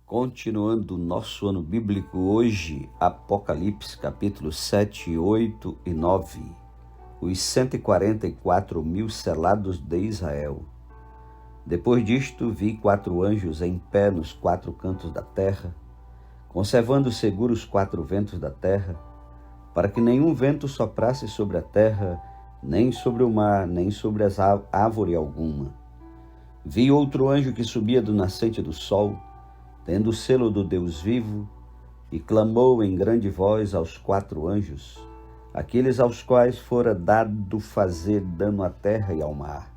Continuando nosso ano bíblico hoje, Apocalipse capítulos 7, 8 e 9. Os 144 mil selados de Israel. Depois disto vi 4 anjos em pé nos 4 cantos da terra, conservando seguros 4 ventos da terra, para que nenhum vento soprasse sobre a terra, nem sobre o mar, nem sobre as árvore alguma. Vi outro anjo que subia do nascente do sol, tendo o selo do Deus vivo, e clamou em grande voz aos 4 anjos, aqueles aos quais fora dado fazer dano à terra e ao mar,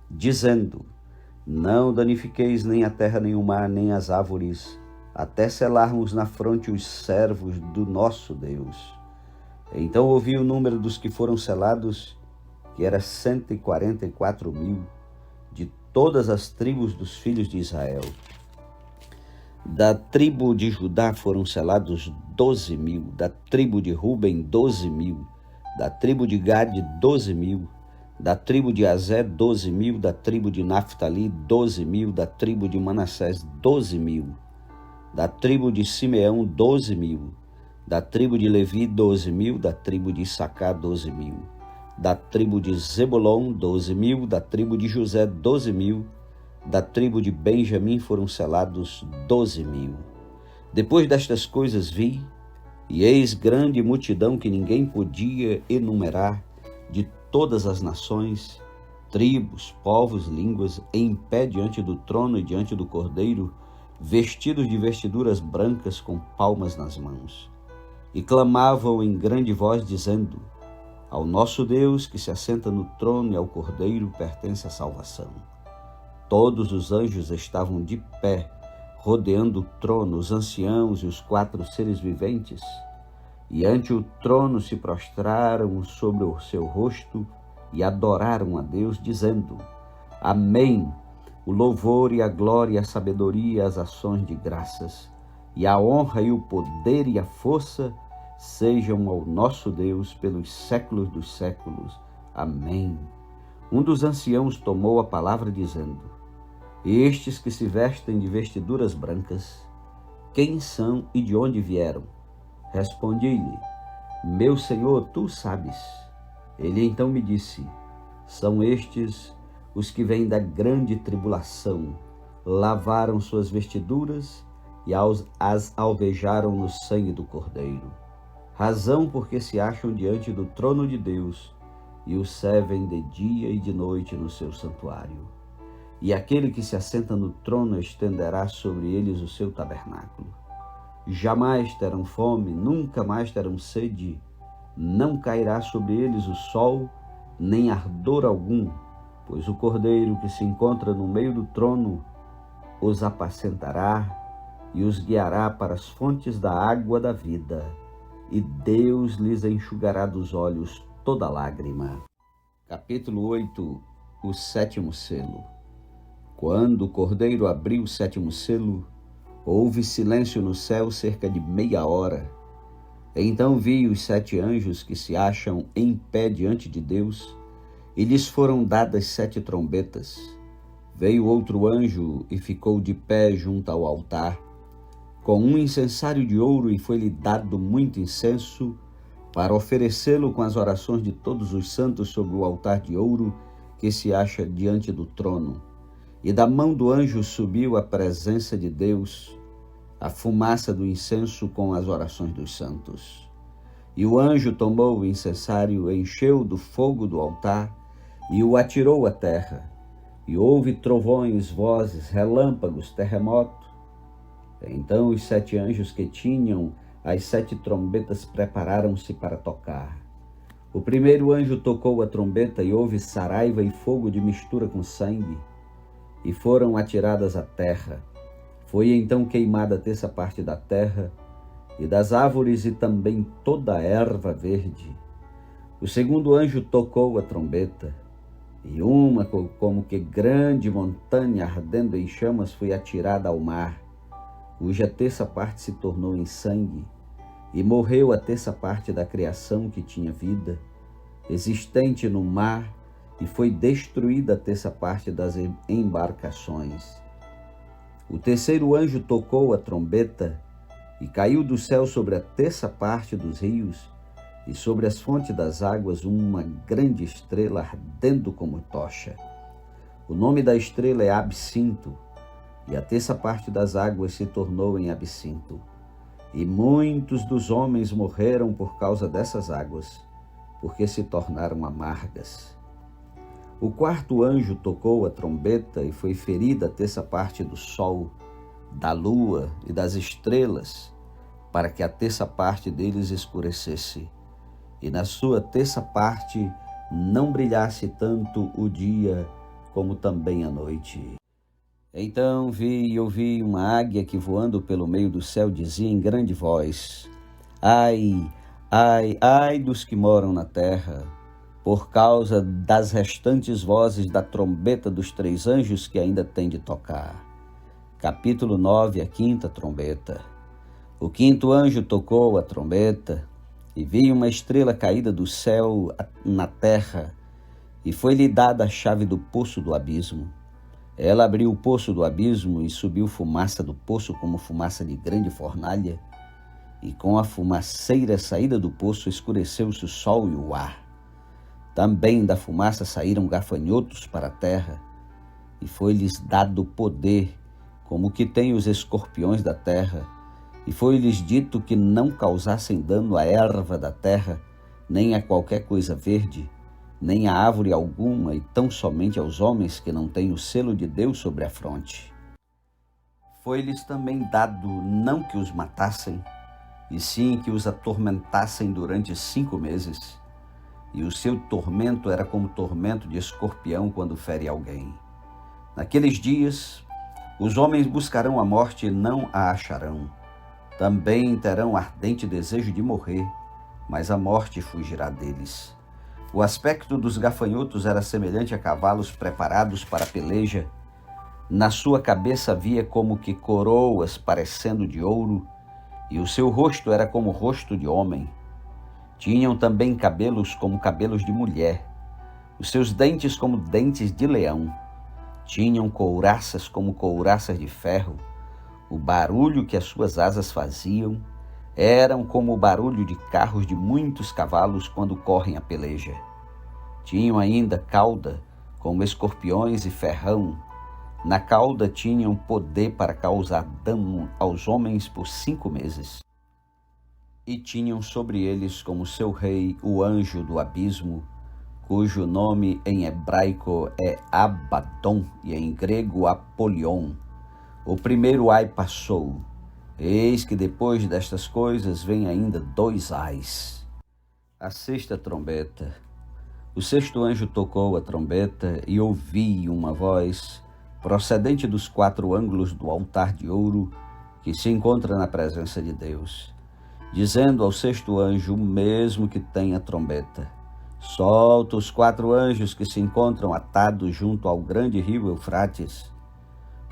dizendo: não danifiqueis nem a terra, nem o mar, nem as árvores, até selarmos na fronte os servos do nosso Deus. Então ouvi o número dos que foram selados, que era 144 mil, de todas as tribos dos filhos de Israel. Da tribo de Judá foram selados 12 mil, da tribo de Ruben 12 mil, da tribo de Gade 12 mil, da tribo de Aser 12 mil, da tribo de Naftali 12 mil, da tribo de Manassés 12 mil, da tribo de Simeão 12 mil, da tribo de Levi 12 mil, da tribo de Issacar 12 mil, da tribo de Zebulon 12 mil, da tribo de José 12 mil, da tribo de Benjamim foram selados 12 mil. Depois destas coisas vi, e eis grande multidão que ninguém podia enumerar, de todas as nações, tribos, povos, línguas, em pé diante do trono e diante do Cordeiro, vestidos de vestiduras brancas com palmas nas mãos. E clamavam em grande voz, dizendo: ao nosso Deus que se assenta no trono e ao Cordeiro pertence a salvação. Todos os anjos estavam de pé, rodeando o trono, os anciãos e os 4 seres viventes, e ante o trono se prostraram sobre o seu rosto e adoraram a Deus, dizendo: Amém, o louvor e a glória, a sabedoria, as ações de graças, e a honra e o poder e a força sejam ao nosso Deus pelos séculos dos séculos. Amém. Um dos anciãos tomou a palavra dizendo: estes que se vestem de vestiduras brancas, quem são e de onde vieram? Respondi-lhe: meu Senhor, tu sabes. Ele então me disse: são estes os que vêm da grande tribulação, lavaram suas vestiduras e as alvejaram no sangue do Cordeiro. Razão porque se acham diante do trono de Deus e o servem de dia e de noite no seu santuário. E aquele que se assenta no trono estenderá sobre eles o seu tabernáculo. Jamais terão fome, nunca mais terão sede, não cairá sobre eles o sol, nem ardor algum, pois o Cordeiro que se encontra no meio do trono os apacentará e os guiará para as fontes da água da vida, e Deus lhes enxugará dos olhos toda lágrima. Capítulo 8. O 7º selo. Quando o Cordeiro abriu o 7º selo, houve silêncio no céu cerca de meia hora. Então vi os 7 anjos que se acham em pé diante de Deus, e lhes foram dadas 7 trombetas. Veio outro anjo e ficou de pé junto ao altar, com um incensário de ouro, e foi-lhe dado muito incenso, para oferecê-lo com as orações de todos os santos sobre o altar de ouro que se acha diante do trono. E da mão do anjo subiu à presença de Deus a fumaça do incenso com as orações dos santos. E o anjo tomou o incensário, encheu do fogo do altar e o atirou à terra. E houve trovões, vozes, relâmpagos, terremoto. Então os 7 anjos que tinham as 7 trombetas prepararam-se para tocar. O primeiro anjo tocou a trombeta e houve saraiva e fogo de mistura com sangue, e foram atiradas à terra. Foi então queimada a 3ª parte da terra, e das árvores, e também toda a erva verde. O segundo anjo tocou a trombeta, e uma como que grande montanha ardendo em chamas foi atirada ao mar, cuja 3ª parte se tornou em sangue, e morreu a 3ª parte da criação que tinha vida, existente no mar, e foi destruída a 3ª parte das embarcações. O terceiro anjo tocou a trombeta, e caiu do céu sobre a terça parte dos rios e sobre as fontes das águas uma grande estrela ardendo como tocha. O nome da estrela é Absinto, e a terça parte das águas se tornou em absinto. E muitos dos homens morreram por causa dessas águas, porque se tornaram amargas. O quarto anjo tocou a trombeta e foi ferida a terça parte do sol, da lua e das estrelas, para que a terça parte deles escurecesse, e na sua terça parte não brilhasse tanto o dia como também a noite. Então vi e ouvi uma águia que voando pelo meio do céu dizia em grande voz: Ai, ai, ai dos que moram na terra, por causa das restantes vozes da trombeta dos três anjos que ainda têm de tocar. Capítulo 9, a quinta trombeta. O quinto anjo tocou a trombeta, e vi uma estrela caída do céu na terra, e foi-lhe dada a chave do poço do abismo. Ela abriu o poço do abismo e subiu fumaça do poço como fumaça de grande fornalha, e com a fumaceira saída do poço escureceu-se o sol e o ar. Também da fumaça saíram gafanhotos para a terra, e foi-lhes dado poder, como o que tem os escorpiões da terra, e foi-lhes dito que não causassem dano à erva da terra, nem a qualquer coisa verde, nem a árvore alguma, e tão somente aos homens que não têm o selo de Deus sobre a fronte. Foi-lhes também dado não que os matassem, e sim que os atormentassem durante 5 meses. E o seu tormento era como tormento de escorpião quando fere alguém. Naqueles dias, os homens buscarão a morte e não a acharão. Também terão ardente desejo de morrer, mas a morte fugirá deles. O aspecto dos gafanhotos era semelhante a cavalos preparados para a peleja. Na sua cabeça havia como que coroas parecendo de ouro, e o seu rosto era como o rosto de homem. Tinham também cabelos como cabelos de mulher, os seus dentes como dentes de leão. Tinham couraças como couraças de ferro. O barulho que as suas asas faziam eram como o barulho de carros de muitos cavalos quando correm a peleja. Tinham ainda cauda como escorpiões e ferrão. Na cauda tinham poder para causar dano aos homens por 5 meses. E tinham sobre eles como seu rei o anjo do abismo, cujo nome em hebraico é Abaddon e em grego Apolion. O primeiro ai passou. Eis que depois destas coisas vem ainda 2 ais. A sexta trombeta. O sexto anjo tocou a trombeta e ouvi uma voz procedente dos 4 ângulos do altar de ouro que se encontra na presença de Deus, dizendo ao sexto anjo, o mesmo que tem a trombeta: solta os 4 anjos que se encontram atados junto ao grande rio Eufrates.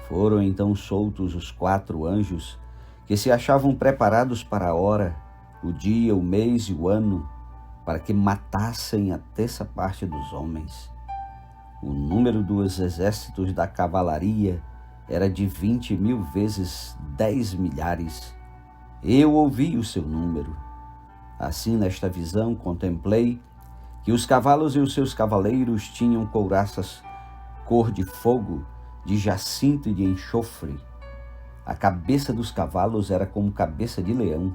Foram então soltos os 4 anjos que se achavam preparados para a hora, o dia, o mês e o ano, para que matassem a terça parte dos homens. O número dos exércitos da cavalaria era de 20.000 vezes 10 milhares. Eu ouvi o seu número. Assim, nesta visão, contemplei que os cavalos e os seus cavaleiros tinham couraças cor de fogo, de jacinto e de enxofre. A cabeça dos cavalos era como cabeça de leão,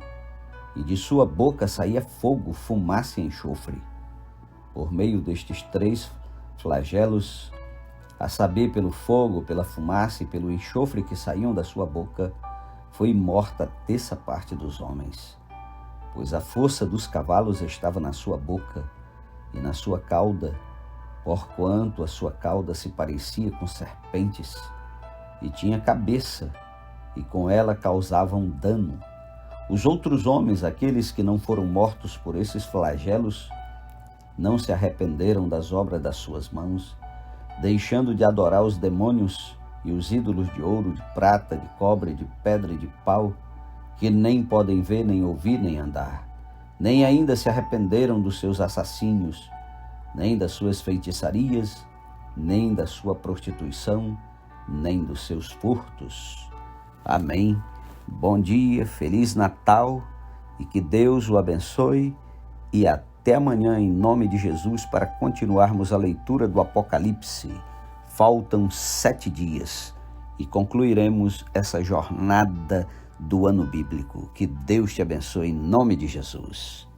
e de sua boca saía fogo, fumaça e enxofre. Por meio destes 3 flagelos, a saber, pelo fogo, pela fumaça e pelo enxofre que saíam da sua boca, foi morta a terça parte dos homens. Pois a força dos cavalos estava na sua boca e na sua cauda, porquanto a sua cauda se parecia com serpentes, e tinha cabeça, e com ela causavam dano. Os outros homens, aqueles que não foram mortos por esses flagelos, não se arrependeram das obras das suas mãos, deixando de adorar os demônios e os ídolos de ouro, de prata, de cobre, de pedra e de pau, que nem podem ver, nem ouvir, nem andar. Nem ainda se arrependeram dos seus assassínios, nem das suas feitiçarias, nem da sua prostituição, nem dos seus furtos. Amém. Bom dia, Feliz Natal e que Deus o abençoe e até amanhã em nome de Jesus para continuarmos a leitura do Apocalipse. Faltam 7 dias e concluiremos essa jornada do ano bíblico. Que Deus te abençoe em nome de Jesus.